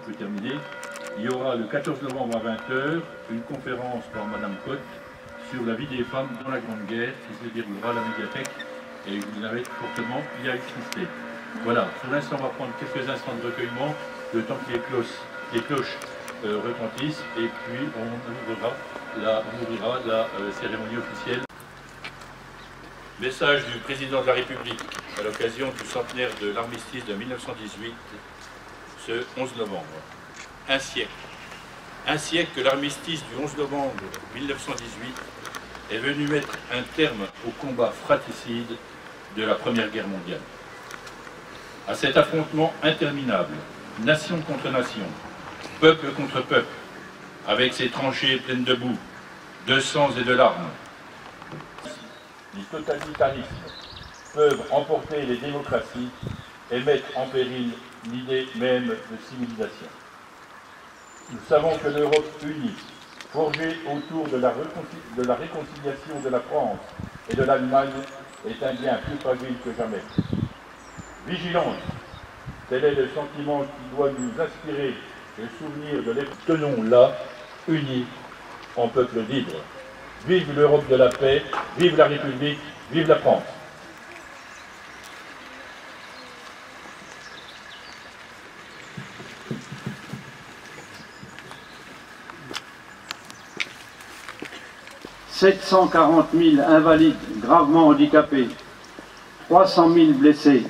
peut terminer. Il y aura le 14 novembre à 20 h une conférence par Madame Cotte sur la vie des femmes dans la Grande Guerre qui se déroulera à la médiathèque et je vous invite fortement y assister. Voilà, pour l'instant on va prendre quelques instants de recueillement, le temps que les cloches retentissent et puis on ouvrira la cérémonie officielle. Message du président de la République à l'occasion du centenaire de l'armistice de 1918, ce 11 novembre. Un siècle que l'armistice du 11 novembre 1918 est venu mettre un terme au combat fratricide de la Première Guerre mondiale. À cet affrontement interminable, nation contre nation, peuple contre peuple, avec ses tranchées pleines de boue, de sang et de larmes, les totalitarismes peuvent emporter les démocraties et mettre en péril l'idée même de civilisation. Nous savons que l'Europe unie, forgée autour de la réconciliation de la France et de l'Allemagne, est un bien plus fragile que jamais. Vigilance, tel est le sentiment qui doit nous inspirer le souvenir de l'époque. Tenons là, unis en peuple libre. Vive l'Europe de la paix, vive la République, vive la France. « 740 000 invalides gravement handicapés, 300 000 blessés,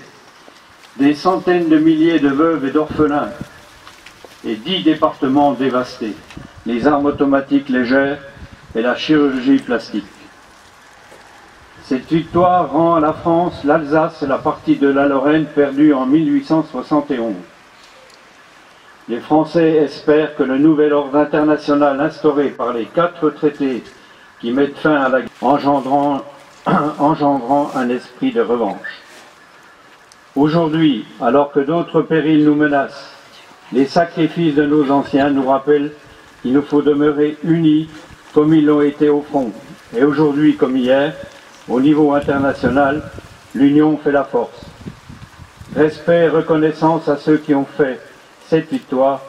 des centaines de milliers de veuves et d'orphelins et 10 départements dévastés, les armes automatiques légères et la chirurgie plastique. Cette victoire rend à la France l'Alsace et la partie de la Lorraine perdue en 1871. Les Français espèrent que le nouvel ordre international instauré par les 4 traités qui mettent fin à la guerre, engendrant un esprit de revanche. Aujourd'hui, alors que d'autres périls nous menacent, les sacrifices de nos anciens nous rappellent qu'il nous faut demeurer unis comme ils l'ont été au front. Et aujourd'hui, comme hier, au niveau international, l'union fait la force. Respect et reconnaissance à ceux qui ont fait cette victoire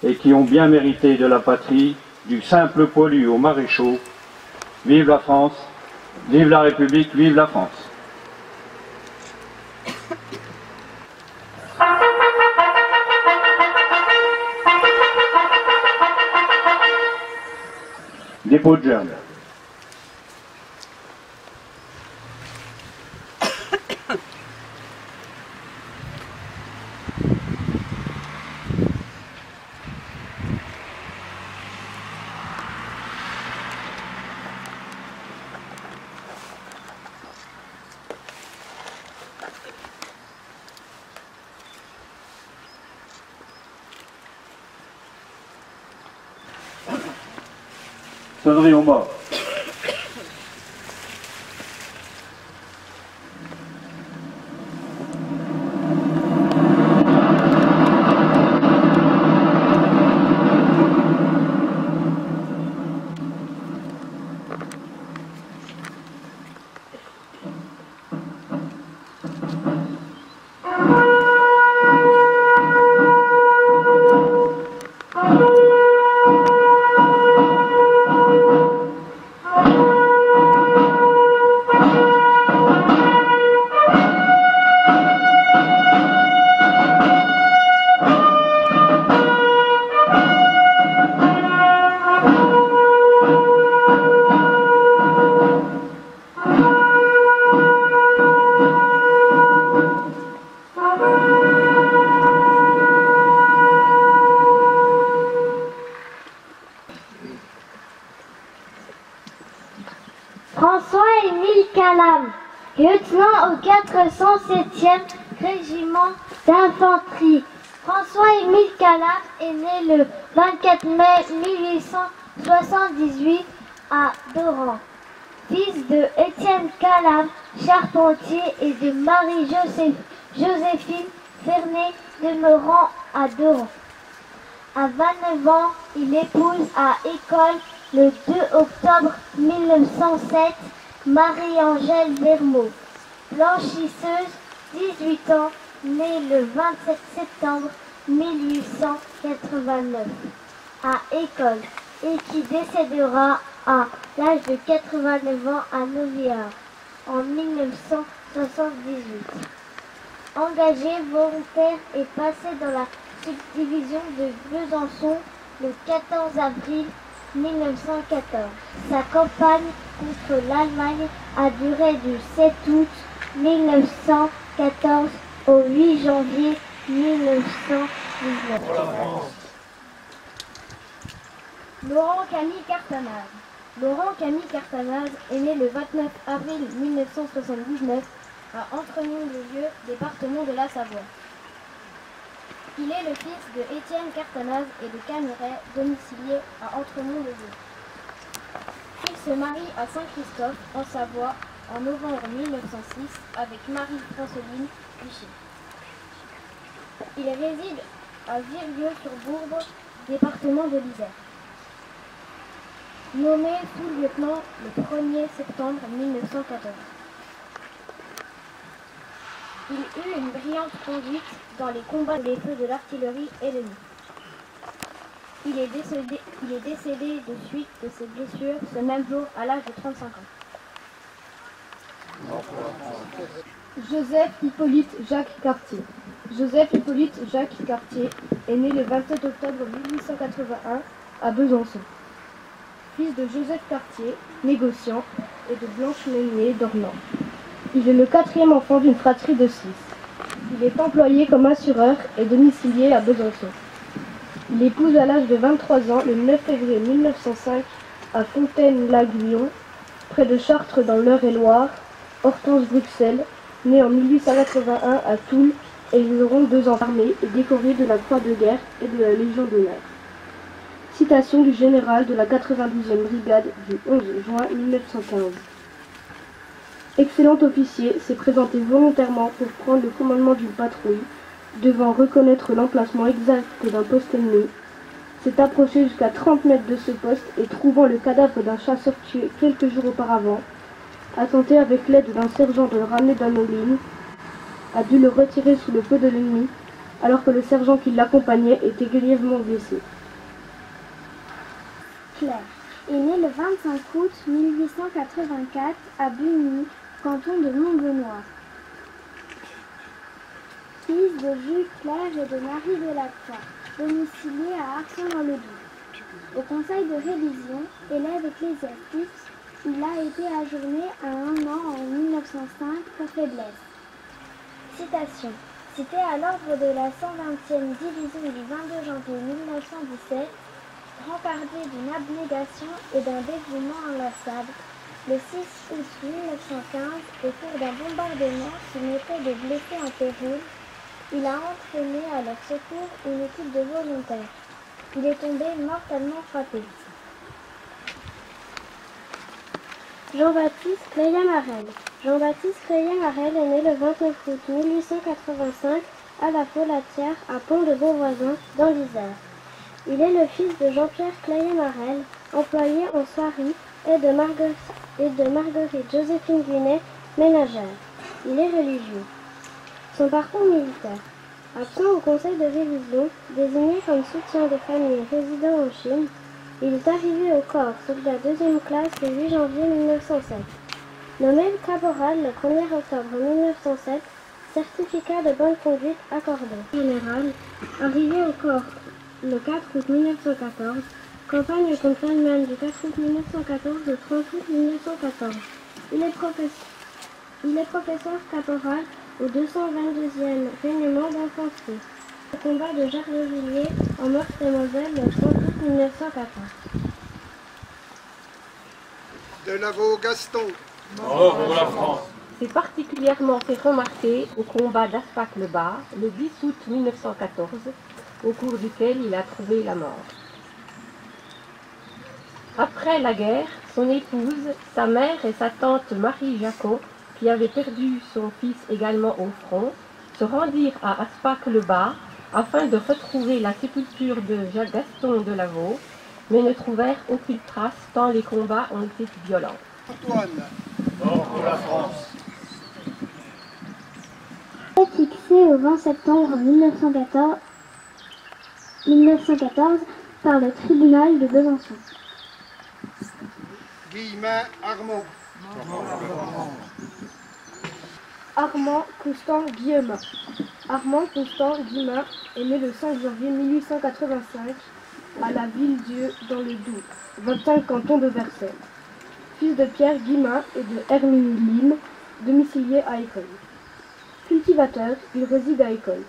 et qui ont bien mérité de la patrie, du simple poilu aux maréchaux. Vive la France, vive la République, vive la France. Dépôt de germe. Sonnerie aux morts. François-Émile Calam, lieutenant au 407e régiment d'infanterie. François-Émile Calam est né le 24 mai 1878 à Doran. Fils de Étienne Calam, charpentier, et de Marie-Joséphine Fernet, demeurant à Doran. À 29 ans, il épouse à École le 2 octobre 1907 Marie-Angèle Vermeau, blanchisseuse, 18 ans, née le 27 septembre 1889 à École et qui décédera à l'âge de 89 ans à Noviard en 1978. Engagé, volontaire et passé dans la subdivision de Besançon le 14 avril 1914. Sa campagne contre l'Allemagne a duré du 7 août 1914 au 8 janvier 1919. Laurent Camille Cartanaz. Laurent Camille Cartanaz est né le 29 avril 1979 à Entremont-le-Vieux, département de la Savoie. Il est le fils de Étienne Cartanaz et de Camiret, domiciliés à Entremont-le-Vieux. Il se marie à Saint-Christophe, en Savoie, en novembre 1906 avec Marie-Franceline Vichy. Il réside à Virieu-sur-Bourbe, département de l'Isère. Nommé sous-lieutenant le 1er septembre 1914. Il eut une brillante conduite dans les combats des feux de l'artillerie ennemie. Il est décédé de suite de ses blessures ce même jour à l'âge de 35 ans. Joseph Hippolyte Jacques Cartier. Joseph Hippolyte Jacques Cartier est né le 27 octobre 1881 à Besançon. Fils de Joseph Cartier, négociant, et de Blanche Meunier d'Ornans. Il est le 4e enfant d'une fratrie de 6. Il est employé comme assureur et domicilié à Besançon. Il épouse à l'âge de 23 ans, le 9 février 1905, à Fontaine-la-Guyon, près de Chartres dans l'Eure-et-Loire, Hortense Bruxelles, née en 1881 à Toul, et ils auront 2 ans armés et décorés de la Croix de guerre et de la Légion d'honneur. Citation du général de la 92e brigade du 11 juin 1915. Excellent officier, s'est présenté volontairement pour prendre le commandement d'une patrouille, devant reconnaître l'emplacement exact d'un poste ennemi, s'est approché jusqu'à 30 mètres de ce poste et trouvant le cadavre d'un chasseur tué quelques jours auparavant, a tenté avec l'aide d'un sergent de le ramener dans nos lignes, a dû le retirer sous le feu de l'ennemi, alors que le sergent qui l'accompagnait était grièvement blessé. Claire est né le 25 août 1884 à Bugny, canton de Montbenoît. Fils de Jules Claire et de Marie Delacroix, domicilié à Arçon-dans-le-Doubs. Au conseil de révision, élève ecclésiastique, il a été ajourné à 1 an en 1905 pour faiblesse. Citation. Cité à l'ordre de la 120e division du 22 janvier 1917, rempardé d'une abnégation et d'un dévouement inlassable, le 6 août 1915, au cours d'un bombardement qui mettait des blessés en péril, il a entraîné à leur secours une équipe de volontaires. Il est tombé mortellement frappé. Jean-Baptiste Cleillet-Marel. Jean-Baptiste Cleillet-Marel est né le 29 août 1885 à la Folatière, à Pont-de-Beauvoisin, dans l'Isère. Il est le fils de Jean-Pierre Cleillet-Marel, employé en soierie, et de Marguerite Joséphine Guinet, ménagère. Il est religieux. Son parcours militaire. Absent au conseil de révision, désigné comme soutien des familles résidant en Chine, il est arrivé au corps soldat 2e classe le 8 janvier 1907. Nommé caporal le 1er octobre 1907, certificat de bonne conduite accordé. Général, arrivé au corps le 4 août 1914, campagne contre l'Allemagne du 4 août 1914 au 30 août 1914. Il est professeur caporal au 222e régiment d'infanterie. Le combat de Jarlevilliers en Meurthe-et-Moselle le 30 août 1914. Delaveau Gaston. Mort pour la France. C'est particulièrement fait remarquer au combat d'Aspac-le-Bas le 10 août 1914, au cours duquel il a trouvé la mort. Après la guerre, son épouse, sa mère et sa tante Marie Jacot, qui avait perdu son fils également au front, se rendirent à Aspac-le-Bas afin de retrouver la sépulture de Gaston Delaveau, mais ne trouvèrent aucune trace tant les combats ont été violents. Antoine. Mort pour la France. Fixé au 20 septembre 1914 1914 par le tribunal de Besançon. Guillemin Armand. Armand Constant Guillemin. Armand Constant Guillemin est né le 5 janvier 1885 à la Ville-Dieu dans le Doubs, 25 canton de Versailles. Fils de Pierre Guillemin et de Herminie Lim, domicilié à École. Cultivateur, il réside à École.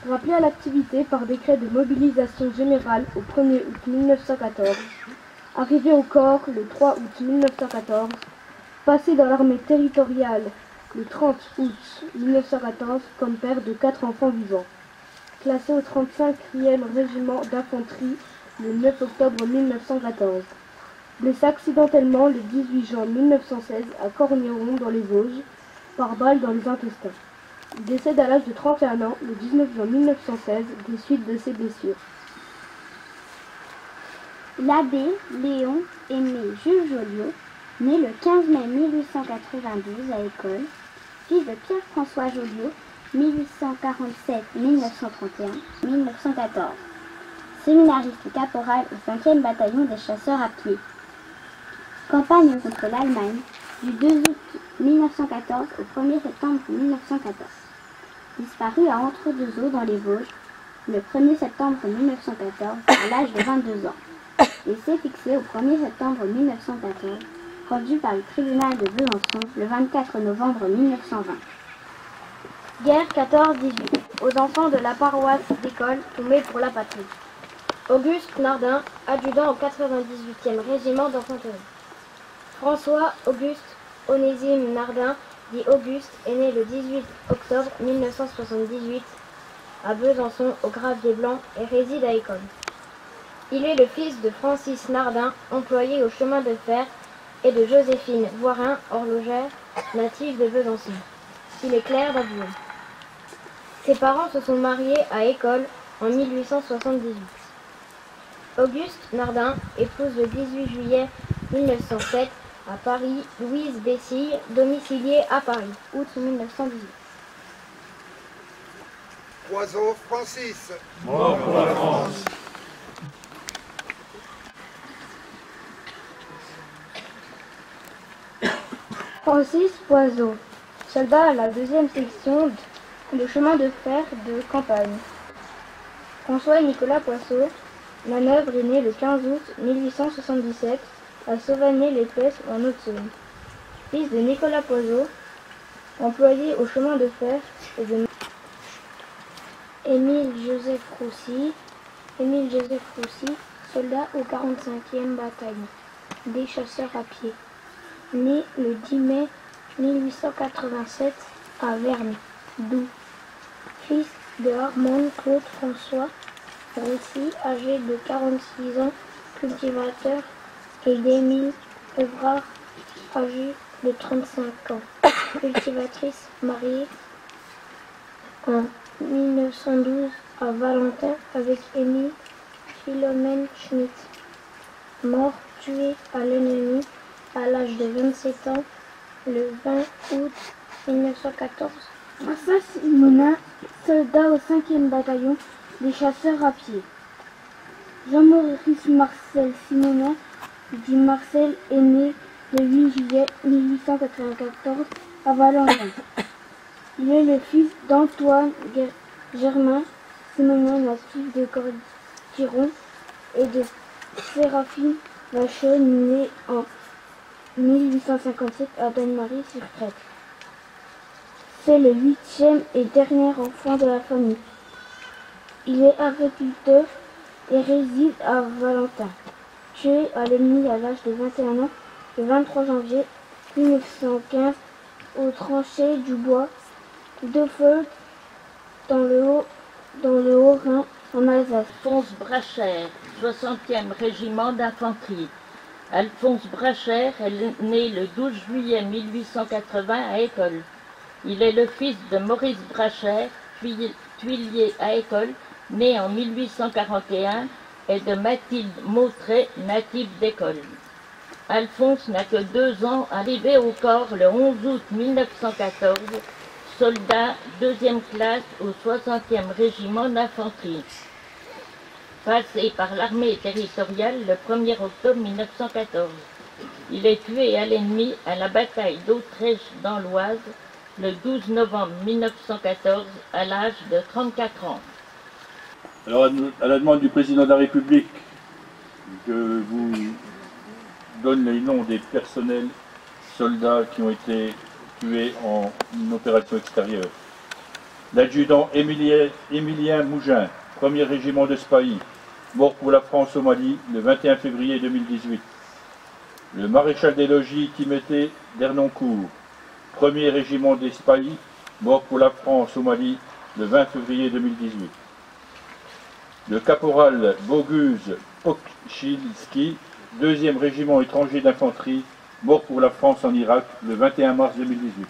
Rappelé à l'activité par décret de mobilisation générale au 1er août 1914, arrivé au corps le 3 août 1914, passé dans l'armée territoriale le 30 août 1914 comme père de 4 enfants vivants. Classé au 35e régiment d'infanterie le 9 octobre 1914. Blessé accidentellement le 18 juin 1916 à Cornieron dans les Vosges, par balle dans les intestins. Il décède à l'âge de 31 ans le 19 juin 1916 des suites de ses blessures. L'abbé Léon Aimé Jules Joliot, né le 15 mai 1892 à École, fils de Pierre-François Joliot, 1847-1931-1914, séminariste et caporal au 5e bataillon des chasseurs à pied. Campagne contre l'Allemagne du 2 août 1914 au 1er septembre 1914. Disparu à Entre-deux-Eaux dans les Vosges le 1er septembre 1914 à l'âge de 22 ans. Essai fixé au 1er septembre 1914, rendu par le tribunal de Besançon le 24 novembre 1920. Guerre 14-18. Aux enfants de la paroisse d'École tombés pour la patrie. Auguste Nardin, adjudant au 98e régiment d'infanterie. François Auguste Onésime Nardin, dit Auguste, est né le 18 octobre 1978 à Besançon au Grave des Blancs et réside à École. Il est le fils de Francis Nardin, employé au chemin de fer, et de Joséphine Voirin, horlogère, native de Besançon. Il est clerc d'Avignon. Ses parents se sont mariés à École en 1878. Auguste Nardin épouse le 18 juillet 1907 à Paris Louise Bessille, domiciliée à Paris, août 1918. Poiseau Francis. Mort pour la France. Francis Poiseau, soldat à la 2e section de chemin de fer de campagne. François Nicolas Poisseau, Manœuvre est né le 15 août 1877 à Sauvagney-les-Plesses en Haute-Saône. Fils de Nicolas Poiseau, employé au chemin de fer, et de Émile Joseph Roussy, soldat au 45e bataillon des chasseurs à pied, né le 10 mai 1887 à Verne, Doubs. Fils de Armand Claude François Roussy, âgé de 46 ans, cultivateur, et d'Émile Evrard, âgée de 35 ans, cultivatrice, mariée en 1912 à Valentin avec Émile Philomène Schmitt. Mort tué à l'ennemi à l'âge de 27 ans le 20 août 1914. François Simonin, soldat au 5e bataillon des chasseurs à pied. Jean-Maurice Marcel Simonin, dit Marcel, est né le 8 juillet 1894 à Valentin. Il est le fils d'Antoine Germain Simonin, natif de Cordiron, et de Séraphine Vachon, née en 1857 à Dannemarie-sur-Crète. C'est le 8e et dernier enfant de la famille. Il est agriculteur et réside à Valentin. Tué à l'ennemi à l'âge de 21 ans le 23 janvier 1915 aux tranchées du bois de Feu dans le Haut-Rhin en Alsace. Alphonse Brachère, 60e régiment d'infanterie. Alphonse Brachère est né le 12 juillet 1880 à École. Il est le fils de Maurice Brachère, tuilier à École, né en 1841, et de Mathilde Mautré, native d'École. Alphonse n'a que 2 ans, arrivé au corps le 11 août 1914, soldat 2e classe au 60e régiment d'infanterie. passé par l'armée territoriale le 1er octobre 1914. Il est tué à l'ennemi à la bataille d'Autriche dans l'Oise le 12 novembre 1914 à l'âge de 34 ans. Alors, à la demande du président de la République, je vous donne les noms des personnels soldats qui ont été tués en opération extérieure. L'adjudant Émilien Mougin, 1er régiment de Spahi, mort pour la France au Mali le 21 février 2018. Le maréchal des logis Timothée d'Ernoncourt, 1er régiment des Spahi, mort pour la France au Mali le 20 février 2018. Le caporal Boguse Pokchilski, 2e régiment étranger d'infanterie, mort pour la France en Irak le 21 mars 2018.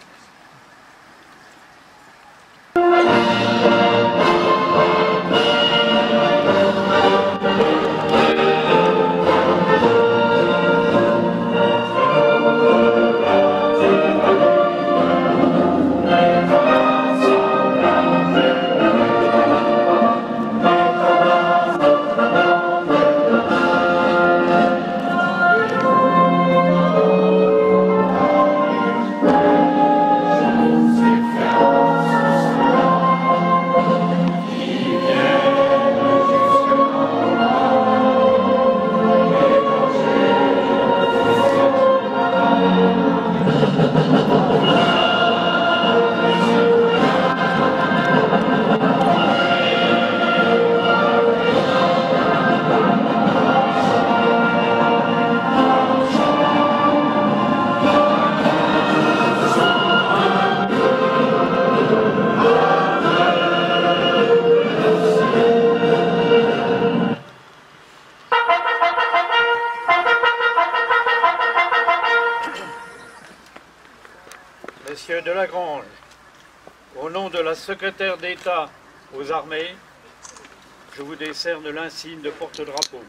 Messieurs de Lagrange, au nom de la secrétaire d'État aux armées, je vous décerne l'insigne de porte-drapeau.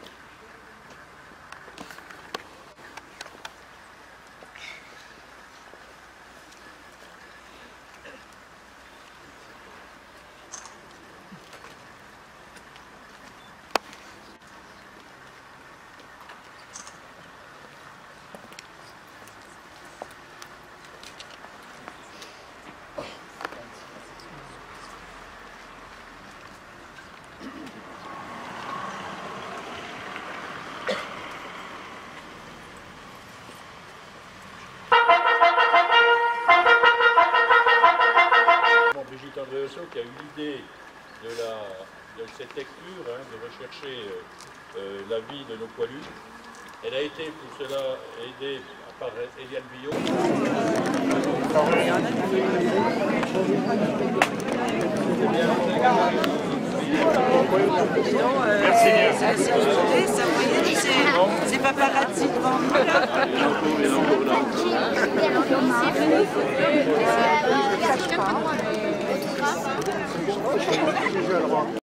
Brigitte Andréosso qui a eu l'idée de cette lecture, de rechercher la vie de nos poilus. Elle a été pour cela aidée par Eliane Billot. C'est paparazzi devant nous.